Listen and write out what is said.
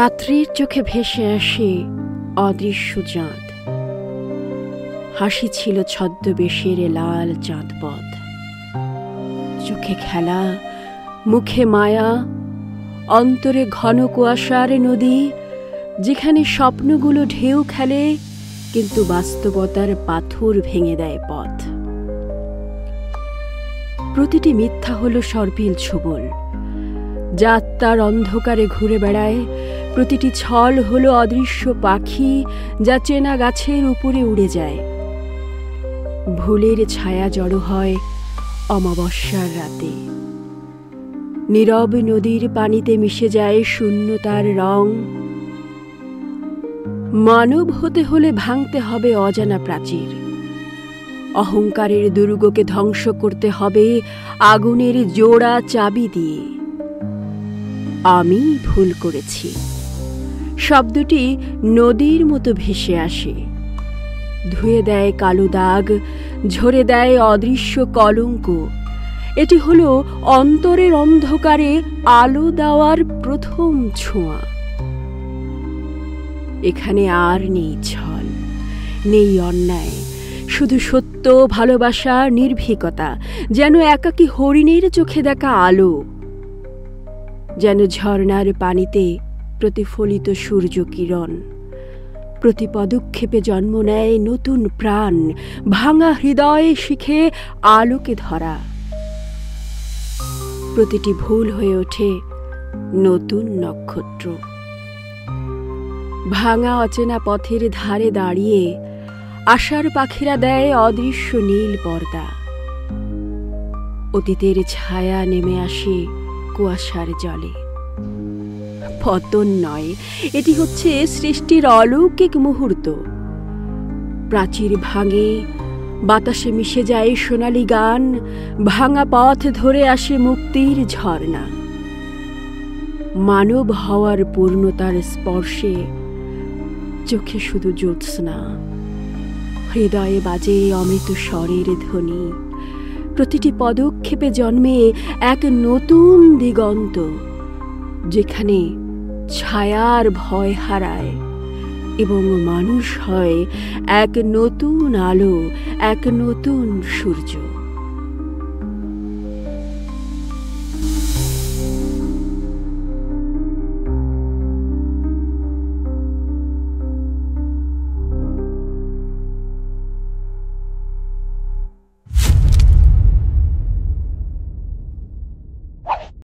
রাত্রির চোখে ভেসে আসে অদৃশ্য চাঁদ। হাসি ছিল ছদ্মবেশের লাল চাঁদপথ, চোখে খেলা, মুখে মায়া, অন্তরে ঘন কুয়াশার নদী, যেখানে স্বপ্নগুলো ঢেউ খেলে কিন্তু বাস্তবতার পাথর ভেঙে দেয় পথ। প্রতিটি মিথ্যা হলো সর্পিল ছোবল, যা আত্মার অন্ধকারে ঘুরে বেড়ায়। প্রতিটি ছল হলো অদৃশ্য পাখি, যা চেনা গাছের উপরে উড়ে যায়। ভুলের ছায়া জড়ো হয় অমাবস্যার রাতে, নীরব নদীর পানিতে মিশে যায় শূন্যতার রং। মানব হতে হলে ভাঙতে হবে অজানা প্রাচীর, অহংকারের দুর্গকে ধ্বংস করতে হবে আগুনের জোড়া চাবি দিয়ে। আমি ভুল করেছি শব্দটি নদীর মতো ভেসে আসে, ধুয়ে দেয় কালো দাগ, ঝরে দেয় অদৃশ্য কলঙ্ক। এটি হলো অন্তরের অন্ধকারে আলো দেওয়ার প্রথম ছোঁয়া। এখানে আর নেই ছল, নেই অন্যায়, শুধু সত্য, ভালোবাসা, নির্ভীকতা, যেন একাকী হরিণের চোখে দেখা আলো, যেন ঝর্ণার পানিতে প্রতিফলিত সূর্য কিরণ। প্রতি পদক্ষেপে জন্ম নেয় নতুন প্রাণ, ভাঙা হৃদয়ে শিখে আলোকে ধরা। প্রতিটি ভুল হয়ে ওঠে নতুন নক্ষত্র। ভাঙা অচেনা পথের ধারে দাঁড়িয়ে আশার পাখিরা দেয় অদৃশ্য নীল পর্দা। অতীতের ছায়া নেমে আসে কুয়াশার জলে। পতন নয়, এটি হচ্ছে সৃষ্টির অলৌকিক মুহূর্ত। প্রাচীর ভাঙে, বাতাসে মিশে যায় সোনালি গান, ভাঙা পথ ধরে আসে মুক্তির ঝর্ণা। মানব হওয়ার পূর্ণতার স্পর্শে চোখে শুধু জ্যোৎস্না, হৃদয়ে বাজে অমৃত স্বরের ধ্বনি। প্রতিটি পদক্ষেপে জন্মে এক নতুন দিগন্ত, যেখানে ছায়ার ভয় হারায় এবং মানুষ হয় এক নতুন আলো, এক নতুন সূর্য।